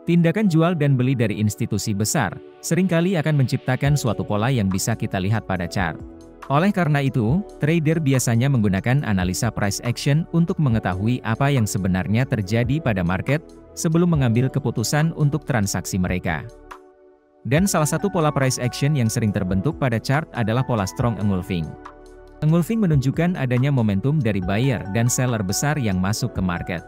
Tindakan jual dan beli dari institusi besar, seringkali akan menciptakan suatu pola yang bisa kita lihat pada chart. Oleh karena itu, trader biasanya menggunakan analisa price action untuk mengetahui apa yang sebenarnya terjadi pada market, sebelum mengambil keputusan untuk transaksi mereka. Dan salah satu pola price action yang sering terbentuk pada chart adalah pola strong engulfing. Engulfing menunjukkan adanya momentum dari buyer dan seller besar yang masuk ke market.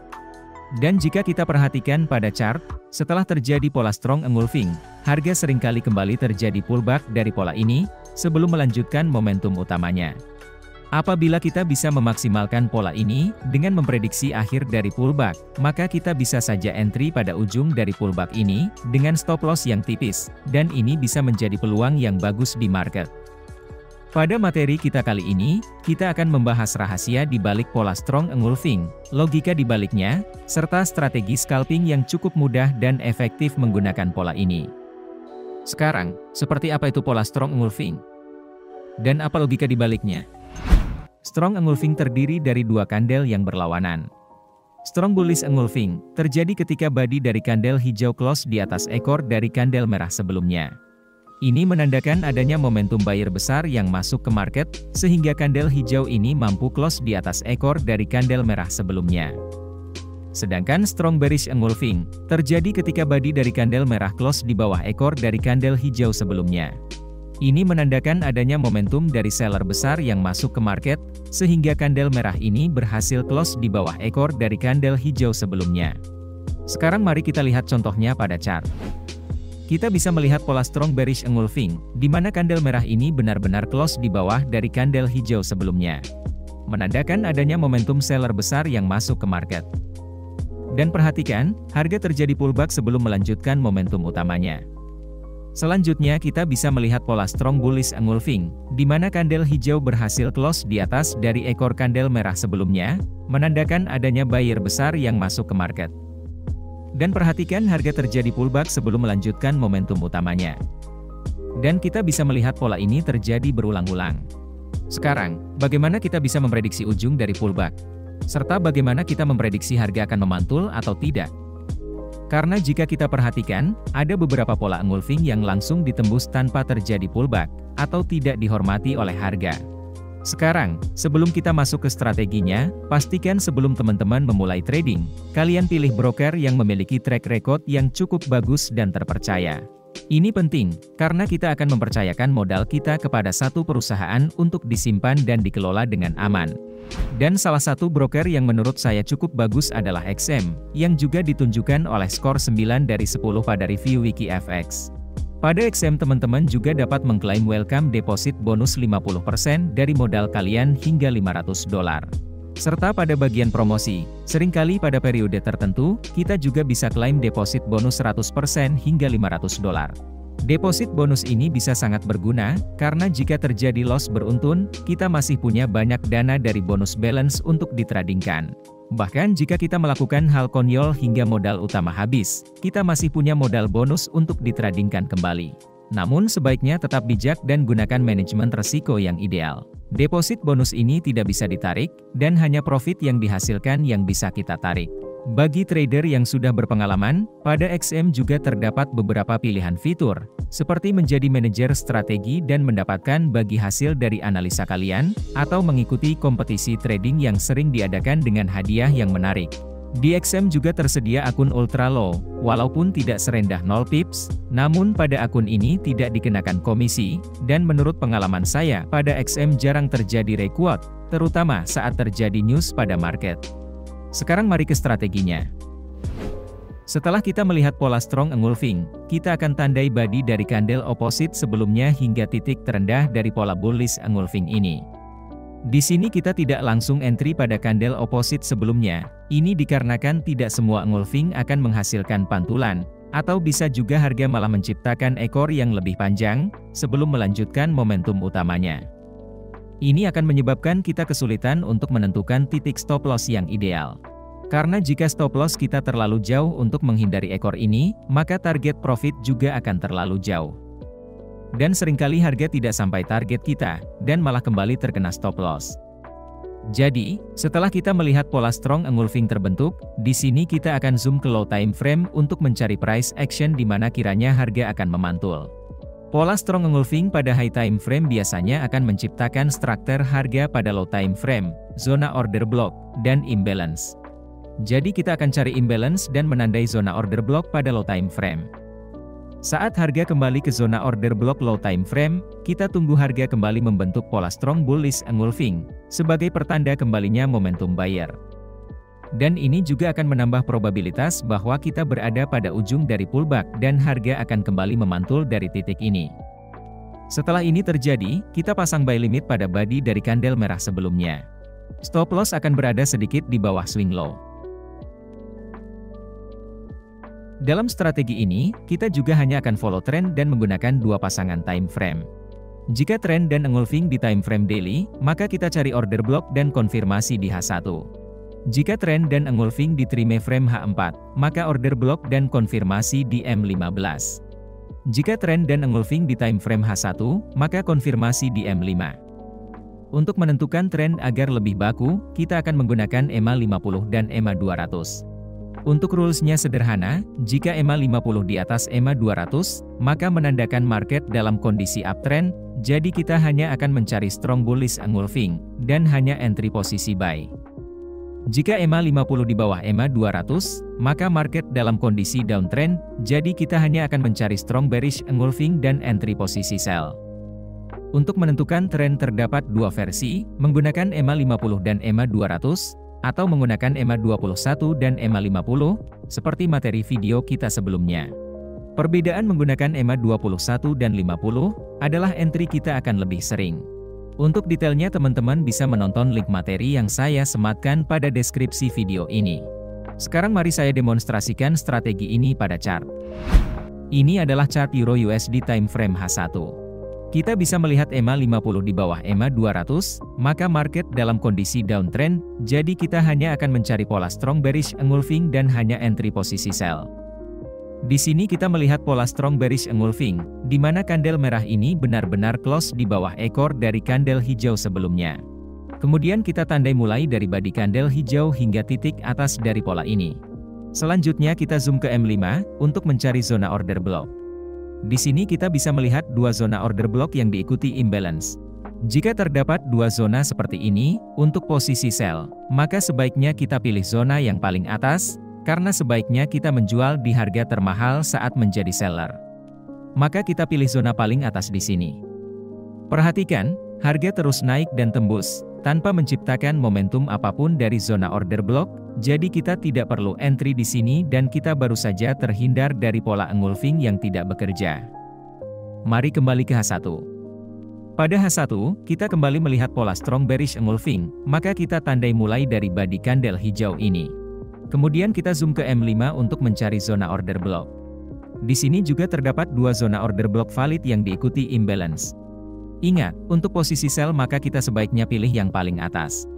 Dan jika kita perhatikan pada chart, setelah terjadi pola strong engulfing, harga seringkali kembali terjadi pullback dari pola ini, sebelum melanjutkan momentum utamanya. Apabila kita bisa memaksimalkan pola ini, dengan memprediksi akhir dari pullback, maka kita bisa saja entry pada ujung dari pullback ini, dengan stop loss yang tipis, dan ini bisa menjadi peluang yang bagus di market. Pada materi kita kali ini, kita akan membahas rahasia di balik pola strong engulfing, logika di baliknya, serta strategi scalping yang cukup mudah dan efektif menggunakan pola ini. Sekarang, seperti apa itu pola strong engulfing? Dan apa logika di baliknya? Strong engulfing terdiri dari dua kandel yang berlawanan. Strong bullish engulfing terjadi ketika body dari kandel hijau close di atas ekor dari kandel merah sebelumnya. Ini menandakan adanya momentum buyer besar yang masuk ke market, sehingga kandel hijau ini mampu close di atas ekor dari kandel merah sebelumnya. Sedangkan strong bearish engulfing terjadi ketika body dari kandel merah close di bawah ekor dari kandel hijau sebelumnya. Ini menandakan adanya momentum dari seller besar yang masuk ke market, sehingga kandel merah ini berhasil close di bawah ekor dari kandel hijau sebelumnya. Sekarang mari kita lihat contohnya pada chart. Kita bisa melihat pola strong bearish engulfing, di mana kandel merah ini benar-benar close di bawah dari kandel hijau sebelumnya. Menandakan adanya momentum seller besar yang masuk ke market. Dan perhatikan, harga terjadi pullback sebelum melanjutkan momentum utamanya. Selanjutnya kita bisa melihat pola strong bullish engulfing, di mana kandel hijau berhasil close di atas dari ekor kandel merah sebelumnya, menandakan adanya buyer besar yang masuk ke market. Dan perhatikan harga terjadi pullback sebelum melanjutkan momentum utamanya. Dan kita bisa melihat pola ini terjadi berulang-ulang. Sekarang, bagaimana kita bisa memprediksi ujung dari pullback? Serta bagaimana kita memprediksi harga akan memantul atau tidak? Karena jika kita perhatikan, ada beberapa pola engulfing yang langsung ditembus tanpa terjadi pullback, atau tidak dihormati oleh harga. Sekarang, sebelum kita masuk ke strateginya, pastikan sebelum teman-teman memulai trading, kalian pilih broker yang memiliki track record yang cukup bagus dan terpercaya. Ini penting, karena kita akan mempercayakan modal kita kepada satu perusahaan untuk disimpan dan dikelola dengan aman. Dan salah satu broker yang menurut saya cukup bagus adalah XM, yang juga ditunjukkan oleh skor 9 dari 10 pada review WikiFX. Pada XM teman-teman juga dapat mengklaim welcome deposit bonus 50% dari modal kalian hingga $500. Serta pada bagian promosi, seringkali pada periode tertentu, kita juga bisa klaim deposit bonus 100% hingga $500. Deposit bonus ini bisa sangat berguna, karena jika terjadi loss beruntun, kita masih punya banyak dana dari bonus balance untuk ditradingkan. Bahkan jika kita melakukan hal konyol hingga modal utama habis, kita masih punya modal bonus untuk ditradingkan kembali. Namun sebaiknya tetap bijak dan gunakan manajemen resiko yang ideal. Deposit bonus ini tidak bisa ditarik, dan hanya profit yang dihasilkan yang bisa kita tarik. Bagi trader yang sudah berpengalaman, pada XM juga terdapat beberapa pilihan fitur, seperti menjadi manajer strategi dan mendapatkan bagi hasil dari analisa kalian, atau mengikuti kompetisi trading yang sering diadakan dengan hadiah yang menarik. Di XM juga tersedia akun ultra low, walaupun tidak serendah 0 pips, namun pada akun ini tidak dikenakan komisi, dan menurut pengalaman saya, pada XM jarang terjadi rekuot, terutama saat terjadi news pada market. Sekarang mari ke strateginya. Setelah kita melihat pola strong engulfing, kita akan tandai body dari kandel opposite sebelumnya hingga titik terendah dari pola bullish engulfing ini. Di sini kita tidak langsung entry pada kandel opposite sebelumnya. Ini dikarenakan tidak semua engulfing akan menghasilkan pantulan, atau bisa juga harga malah menciptakan ekor yang lebih panjang sebelum melanjutkan momentum utamanya. Ini akan menyebabkan kita kesulitan untuk menentukan titik stop loss yang ideal. Karena jika stop loss kita terlalu jauh untuk menghindari ekor ini, maka target profit juga akan terlalu jauh. Dan seringkali harga tidak sampai target kita, dan malah kembali terkena stop loss. Jadi, setelah kita melihat pola strong engulfing terbentuk, di sini kita akan zoom ke low time frame untuk mencari price action di mana kiranya harga akan memantul. Pola strong engulfing pada high time frame biasanya akan menciptakan struktur harga pada low time frame, zona order block, dan imbalance. Jadi kita akan cari imbalance dan menandai zona order block pada low time frame. Saat harga kembali ke zona order block low time frame, kita tunggu harga kembali membentuk pola strong bullish engulfing, sebagai pertanda kembalinya momentum buyer. Dan ini juga akan menambah probabilitas bahwa kita berada pada ujung dari pullback dan harga akan kembali memantul dari titik ini. Setelah ini terjadi, kita pasang buy limit pada body dari kandel merah sebelumnya. Stop loss akan berada sedikit di bawah swing low. Dalam strategi ini, kita juga hanya akan follow trend dan menggunakan dua pasangan time frame. Jika trend dan engulfing di time frame daily, maka kita cari order block dan konfirmasi di H1. Jika trend dan engulfing di 3 frame H4, maka order block dan konfirmasi di M15. Jika trend dan engulfing di time frame H1, maka konfirmasi di M5. Untuk menentukan trend agar lebih baku, kita akan menggunakan EMA 50 dan EMA 200. Untuk rulesnya sederhana, jika EMA 50 di atas EMA 200, maka menandakan market dalam kondisi uptrend, jadi kita hanya akan mencari strong bullish engulfing, dan hanya entry posisi buy. Jika EMA 50 di bawah EMA 200, maka market dalam kondisi downtrend, jadi kita hanya akan mencari strong bearish engulfing dan entry posisi sell. Untuk menentukan trend terdapat dua versi, menggunakan EMA 50 dan EMA 200, atau menggunakan EMA 21 dan EMA 50, seperti materi video kita sebelumnya. Perbedaan menggunakan EMA 21 dan 50, adalah entry kita akan lebih sering. Untuk detailnya teman-teman bisa menonton link materi yang saya sematkan pada deskripsi video ini. Sekarang mari saya demonstrasikan strategi ini pada chart. Ini adalah chart Euro USD time frame H1. Kita bisa melihat EMA 50 di bawah EMA 200, maka market dalam kondisi downtrend, jadi kita hanya akan mencari pola strong bearish engulfing dan hanya entry posisi sell. Di sini kita melihat pola strong bearish engulfing, di mana kandel merah ini benar-benar close di bawah ekor dari kandel hijau sebelumnya. Kemudian kita tandai mulai dari body kandel hijau hingga titik atas dari pola ini. Selanjutnya kita zoom ke M5, untuk mencari zona order block. Di sini kita bisa melihat dua zona order block yang diikuti imbalance. Jika terdapat dua zona seperti ini, untuk posisi sell, maka sebaiknya kita pilih zona yang paling atas, karena sebaiknya kita menjual di harga termahal saat menjadi seller. Maka kita pilih zona paling atas di sini. Perhatikan, harga terus naik dan tembus, tanpa menciptakan momentum apapun dari zona order block, jadi kita tidak perlu entry di sini dan kita baru saja terhindar dari pola engulfing yang tidak bekerja. Mari kembali ke H1. Pada H1, kita kembali melihat pola strong bearish engulfing, maka kita tandai mulai dari body kandel hijau ini. Kemudian kita zoom ke M5 untuk mencari zona order block. Di sini juga terdapat dua zona order block valid yang diikuti imbalance. Ingat, untuk posisi sell maka kita sebaiknya pilih yang paling atas.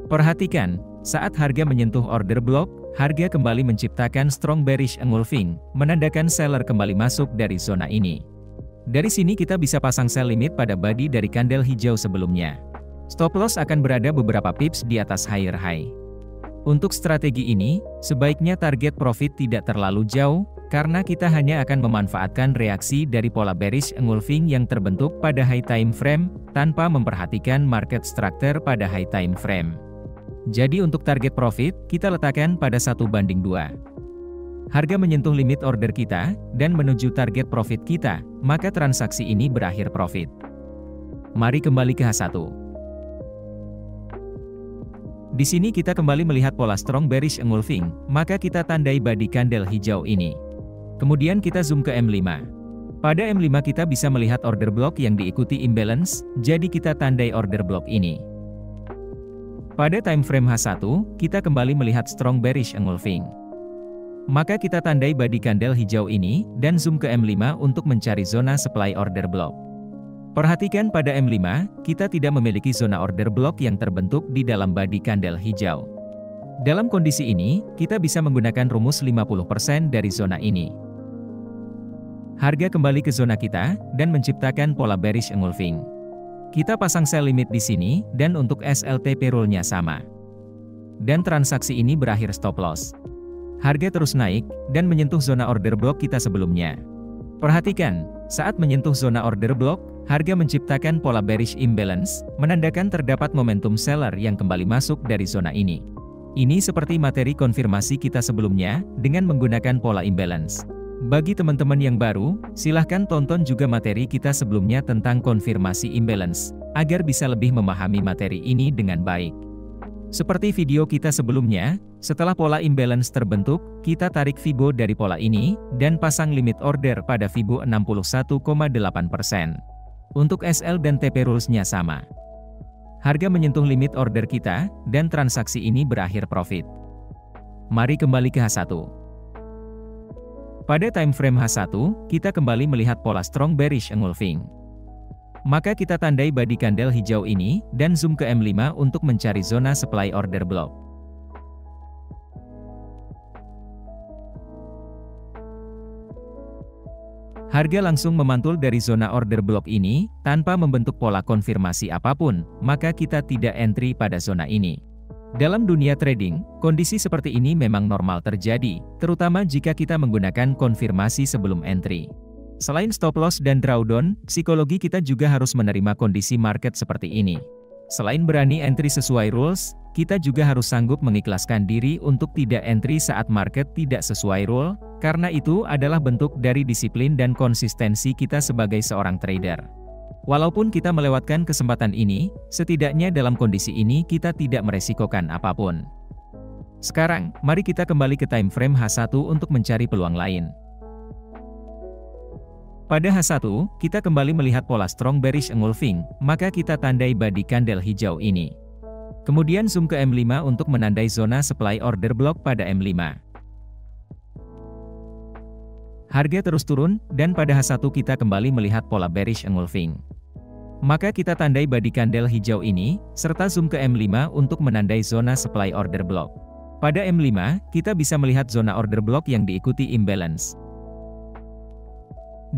Perhatikan, saat harga menyentuh order block, harga kembali menciptakan strong bearish engulfing, menandakan seller kembali masuk dari zona ini. Dari sini kita bisa pasang sell limit pada body dari kandel hijau sebelumnya. Stop loss akan berada beberapa pips di atas higher high. Untuk strategi ini, sebaiknya target profit tidak terlalu jauh, karena kita hanya akan memanfaatkan reaksi dari pola bearish engulfing yang terbentuk pada high time frame, tanpa memperhatikan market structure pada high time frame. Jadi untuk target profit, kita letakkan pada 1:2. Harga menyentuh limit order kita, dan menuju target profit kita, maka transaksi ini berakhir profit. Mari kembali ke H1. Di sini kita kembali melihat pola strong bearish engulfing, maka kita tandai body candle hijau ini. Kemudian kita zoom ke M5. Pada M5 kita bisa melihat order block yang diikuti imbalance, jadi kita tandai order block ini. Pada time frame H1, kita kembali melihat strong bearish engulfing. Maka kita tandai body candle hijau ini, dan zoom ke M5 untuk mencari zona supply order block. Perhatikan pada M5, kita tidak memiliki zona order block yang terbentuk di dalam body candle hijau. Dalam kondisi ini, kita bisa menggunakan rumus 50% dari zona ini. Harga kembali ke zona kita, dan menciptakan pola bearish engulfing. Kita pasang sell limit di sini, dan untuk SLTP rule-nya sama. Dan transaksi ini berakhir stop loss. Harga terus naik, dan menyentuh zona order block kita sebelumnya. Perhatikan, saat menyentuh zona order block, harga menciptakan pola bearish imbalance, menandakan terdapat momentum seller yang kembali masuk dari zona ini. Ini seperti materi konfirmasi kita sebelumnya, dengan menggunakan pola imbalance. Bagi teman-teman yang baru, silahkan tonton juga materi kita sebelumnya tentang konfirmasi imbalance, agar bisa lebih memahami materi ini dengan baik. Seperti video kita sebelumnya, setelah pola imbalance terbentuk, kita tarik Fibo dari pola ini, dan pasang limit order pada Fibo 61,8%. Untuk SL dan TP rules-nya sama. Harga menyentuh limit order kita, dan transaksi ini berakhir profit. Mari kembali ke H1. Pada time frame H1, kita kembali melihat pola strong bearish engulfing. Maka kita tandai body candle hijau ini, dan zoom ke M5 untuk mencari zona supply order block. Harga langsung memantul dari zona order block ini, tanpa membentuk pola konfirmasi apapun, maka kita tidak entry pada zona ini. Dalam dunia trading, kondisi seperti ini memang normal terjadi, terutama jika kita menggunakan konfirmasi sebelum entry. Selain stop loss dan drawdown, psikologi kita juga harus menerima kondisi market seperti ini. Selain berani entry sesuai rules, kita juga harus sanggup mengikhlaskan diri untuk tidak entry saat market tidak sesuai rule, karena itu adalah bentuk dari disiplin dan konsistensi kita sebagai seorang trader. Walaupun kita melewatkan kesempatan ini, setidaknya dalam kondisi ini kita tidak meresikokan apapun. Sekarang, mari kita kembali ke time frame H1 untuk mencari peluang lain. Pada H1, kita kembali melihat pola strong bearish engulfing, maka kita tandai body candle hijau ini. Kemudian zoom ke M5 untuk menandai zona supply order block pada M5. Harga terus turun, dan pada H1 kita kembali melihat pola bearish engulfing. Maka kita tandai body candle hijau ini, serta zoom ke M5 untuk menandai zona supply order block. Pada M5, kita bisa melihat zona order block yang diikuti imbalance.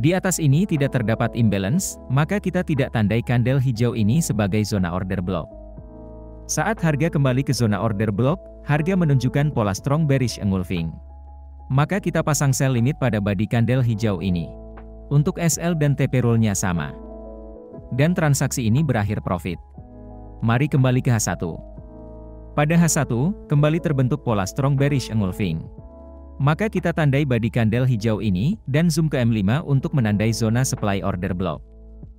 Di atas ini tidak terdapat imbalance, maka kita tidak tandai candle hijau ini sebagai zona order block. Saat harga kembali ke zona order block, harga menunjukkan pola strong bearish engulfing. Maka kita pasang sell limit pada body candle hijau ini. Untuk SL dan TP rule-nya sama. Dan transaksi ini berakhir profit. Mari kembali ke H1. Pada H1, kembali terbentuk pola strong bearish engulfing. Maka kita tandai body candle hijau ini, dan zoom ke M5 untuk menandai zona supply order block.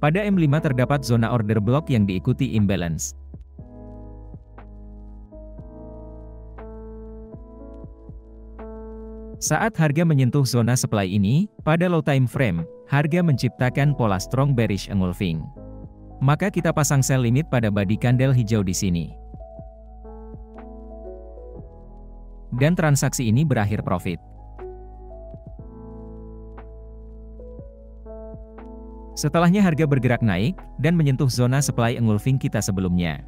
Pada M5 terdapat zona order block yang diikuti imbalance. Saat harga menyentuh zona supply ini, pada low time frame, harga menciptakan pola strong bearish engulfing. Maka kita pasang sell limit pada body candle hijau di sini. Dan transaksi ini berakhir profit. Setelahnya harga bergerak naik, dan menyentuh zona supply engulfing kita sebelumnya.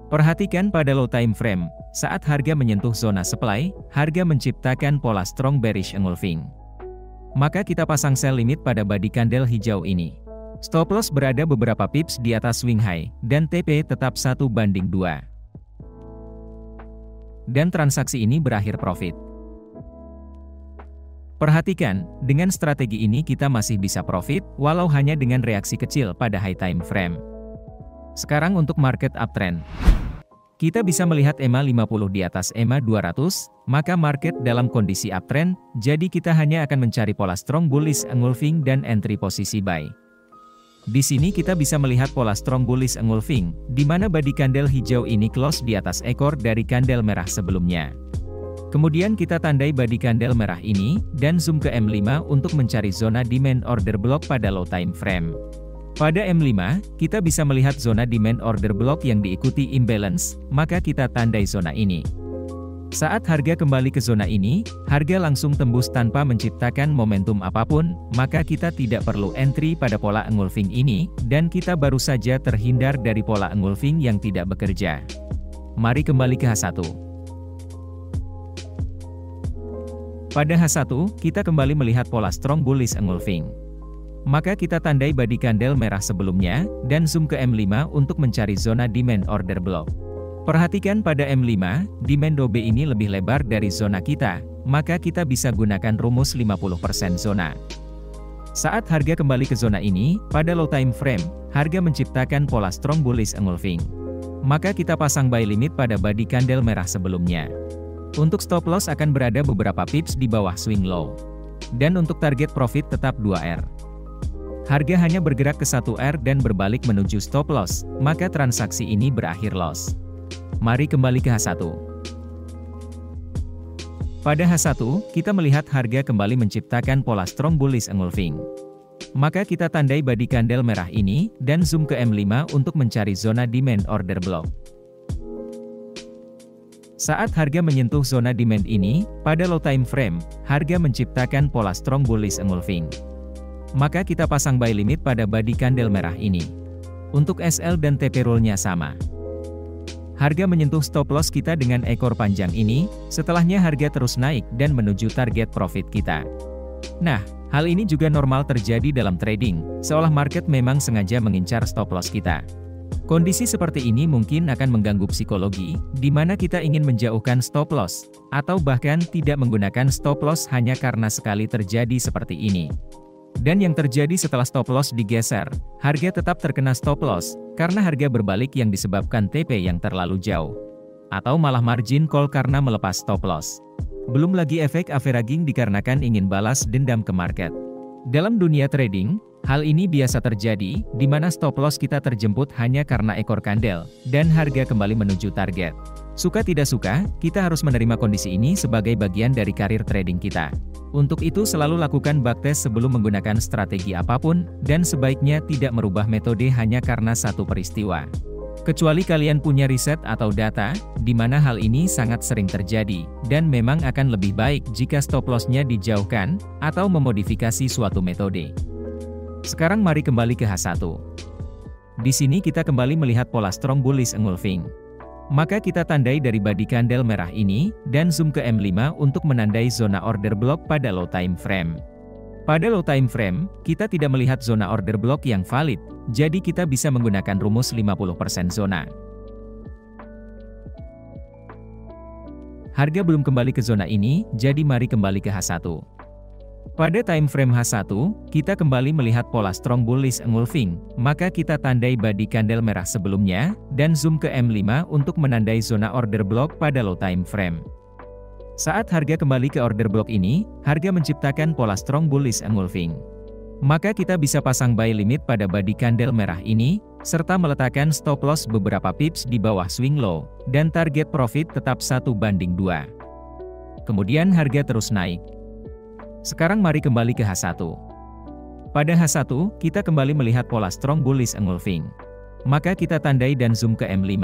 Perhatikan pada low time frame, saat harga menyentuh zona supply, harga menciptakan pola strong bearish engulfing. Maka kita pasang sell limit pada body candle hijau ini. Stop loss berada beberapa pips di atas swing high, dan TP tetap 1:2. Dan transaksi ini berakhir profit. Perhatikan, dengan strategi ini kita masih bisa profit, walau hanya dengan reaksi kecil pada high time frame. Sekarang untuk market uptrend. Kita bisa melihat EMA 50 di atas EMA 200, maka market dalam kondisi uptrend, jadi kita hanya akan mencari pola strong bullish engulfing dan entry posisi buy. Di sini kita bisa melihat pola strong bullish engulfing, di mana body candle hijau ini close di atas ekor dari candle merah sebelumnya. Kemudian kita tandai body candle merah ini, dan zoom ke M5 untuk mencari zona demand order block pada low time frame. Pada M5, kita bisa melihat zona demand order block yang diikuti imbalance, maka kita tandai zona ini. Saat harga kembali ke zona ini, harga langsung tembus tanpa menciptakan momentum apapun, maka kita tidak perlu entry pada pola engulfing ini, dan kita baru saja terhindar dari pola engulfing yang tidak bekerja. Mari kembali ke H1. Pada H1, kita kembali melihat pola strong bullish engulfing. Maka kita tandai body candle merah sebelumnya, dan zoom ke M5 untuk mencari zona demand order block. Perhatikan pada M5, demand OB ini lebih lebar dari zona kita, maka kita bisa gunakan rumus 50% zona. Saat harga kembali ke zona ini, pada low time frame, harga menciptakan pola strong bullish engulfing. Maka kita pasang buy limit pada body candle merah sebelumnya. Untuk stop loss akan berada beberapa pips di bawah swing low. Dan untuk target profit tetap 2R. Harga hanya bergerak ke 1R dan berbalik menuju stop loss, maka transaksi ini berakhir loss. Mari kembali ke H1. Pada H1, kita melihat harga kembali menciptakan pola strong bullish engulfing. Maka kita tandai body candle merah ini, dan zoom ke M5 untuk mencari zona demand order block. Saat harga menyentuh zona demand ini, pada low time frame, harga menciptakan pola strong bullish engulfing. Maka kita pasang buy limit pada body candle merah ini. Untuk SL dan TP roll-nya sama. Harga menyentuh stop loss kita dengan ekor panjang ini, setelahnya harga terus naik dan menuju target profit kita. Nah, hal ini juga normal terjadi dalam trading, seolah market memang sengaja mengincar stop loss kita. Kondisi seperti ini mungkin akan mengganggu psikologi, di mana kita ingin menjauhkan stop loss, atau bahkan tidak menggunakan stop loss hanya karena sekali terjadi seperti ini. Dan yang terjadi setelah stop loss digeser, harga tetap terkena stop loss, karena harga berbalik yang disebabkan TP yang terlalu jauh. Atau malah margin call karena melepas stop loss. Belum lagi efek averaging dikarenakan ingin balas dendam ke market. Dalam dunia trading, hal ini biasa terjadi, di mana stop loss kita terjemput hanya karena ekor candle, dan harga kembali menuju target. Suka tidak suka, kita harus menerima kondisi ini sebagai bagian dari karir trading kita. Untuk itu selalu lakukan backtest sebelum menggunakan strategi apapun, dan sebaiknya tidak merubah metode hanya karena satu peristiwa. Kecuali kalian punya riset atau data, di mana hal ini sangat sering terjadi, dan memang akan lebih baik jika stop loss-nya dijauhkan, atau memodifikasi suatu metode. Sekarang mari kembali ke H1. Di sini kita kembali melihat pola strong bullish engulfing. Maka kita tandai dari body candle merah ini, dan zoom ke M5 untuk menandai zona order block pada low time frame. Pada low time frame, kita tidak melihat zona order block yang valid, jadi kita bisa menggunakan rumus 50% zona. Harga belum kembali ke zona ini, jadi mari kembali ke H1. Pada time frame H1, kita kembali melihat pola strong bullish engulfing, maka kita tandai body candle merah sebelumnya, dan zoom ke M5 untuk menandai zona order block pada low time frame. Saat harga kembali ke order block ini, harga menciptakan pola strong bullish engulfing. Maka kita bisa pasang buy limit pada body candle merah ini, serta meletakkan stop loss beberapa pips di bawah swing low, dan target profit tetap 1:2. Kemudian harga terus naik. Sekarang mari kembali ke H1. Pada H1, kita kembali melihat pola strong bullish engulfing. Maka kita tandai dan zoom ke M5.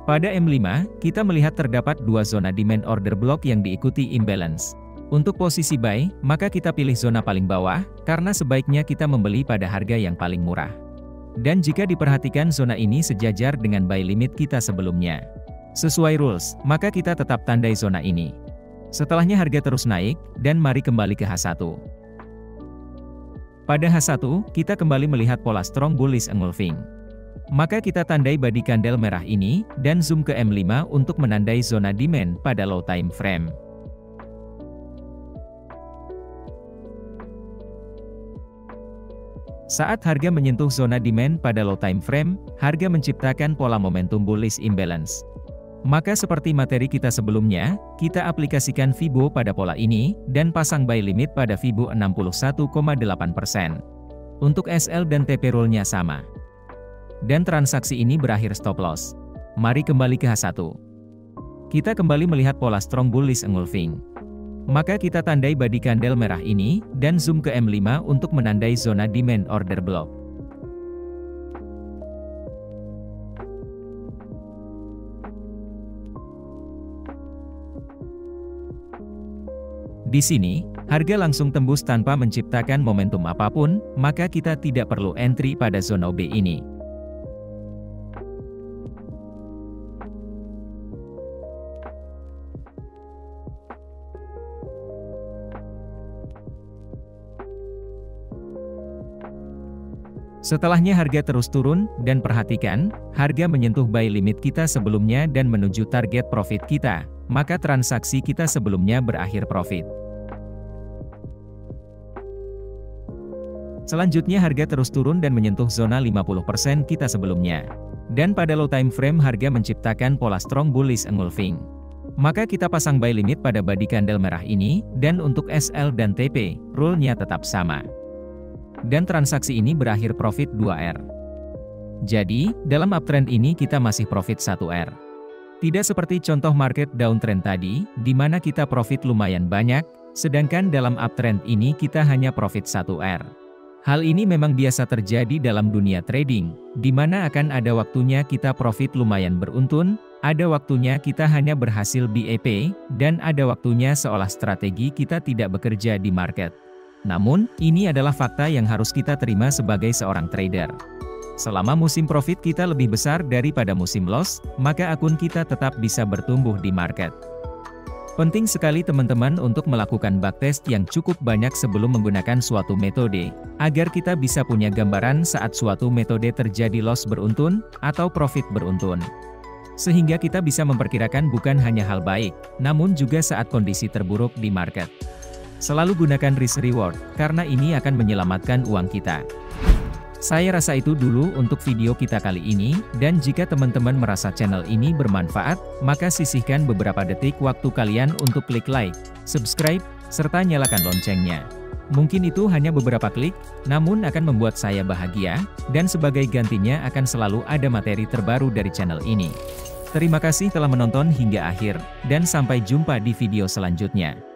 Pada M5, kita melihat terdapat dua zona demand order block yang diikuti imbalance. Untuk posisi buy, maka kita pilih zona paling bawah, karena sebaiknya kita membeli pada harga yang paling murah. Dan jika diperhatikan zona ini sejajar dengan buy limit kita sebelumnya. Sesuai rules, maka kita tetap tandai zona ini. Setelahnya harga terus naik, dan mari kembali ke H1. Pada H1, kita kembali melihat pola strong bullish engulfing. Maka kita tandai body candle merah ini, dan zoom ke M5 untuk menandai zona demand pada low time frame. Saat harga menyentuh zona demand pada low time frame, harga menciptakan pola momentum bullish imbalance. Maka seperti materi kita sebelumnya, kita aplikasikan Fibo pada pola ini, dan pasang buy limit pada Fibo 61,8%. Untuk SL dan TP roll-nya sama. Dan transaksi ini berakhir stop loss. Mari kembali ke H1. Kita kembali melihat pola strong bullish engulfing. Maka kita tandai body candle merah ini, dan zoom ke M5 untuk menandai zona demand order block. Di sini, harga langsung tembus tanpa menciptakan momentum apapun, maka kita tidak perlu entry pada zona OB ini. Setelahnya harga terus turun, dan perhatikan, harga menyentuh buy limit kita sebelumnya dan menuju target profit kita, maka transaksi kita sebelumnya berakhir profit. Selanjutnya harga terus turun dan menyentuh zona 50% kita sebelumnya. Dan pada low time frame harga menciptakan pola strong bullish engulfing. Maka kita pasang buy limit pada body candle merah ini, dan untuk SL dan TP, rule-nya tetap sama. Dan transaksi ini berakhir profit 2R. Jadi, dalam uptrend ini kita masih profit 1R. Tidak seperti contoh market downtrend tadi, di mana kita profit lumayan banyak, sedangkan dalam uptrend ini kita hanya profit 1R. Hal ini memang biasa terjadi dalam dunia trading, di mana akan ada waktunya kita profit lumayan beruntun, ada waktunya kita hanya berhasil BEP, dan ada waktunya seolah strategi kita tidak bekerja di market. Namun, ini adalah fakta yang harus kita terima sebagai seorang trader. Selama musim profit kita lebih besar daripada musim loss, maka akun kita tetap bisa bertumbuh di market. Penting sekali teman-teman untuk melakukan backtest yang cukup banyak sebelum menggunakan suatu metode, agar kita bisa punya gambaran saat suatu metode terjadi loss beruntun, atau profit beruntun. Sehingga kita bisa memperkirakan bukan hanya hal baik, namun juga saat kondisi terburuk di market. Selalu gunakan risk reward, karena ini akan menyelamatkan uang kita. Saya rasa itu dulu untuk video kita kali ini, dan jika teman-teman merasa channel ini bermanfaat, maka sisihkan beberapa detik waktu kalian untuk klik like, subscribe, serta nyalakan loncengnya. Mungkin itu hanya beberapa klik, namun akan membuat saya bahagia, dan sebagai gantinya akan selalu ada materi terbaru dari channel ini. Terima kasih telah menonton hingga akhir, dan sampai jumpa di video selanjutnya.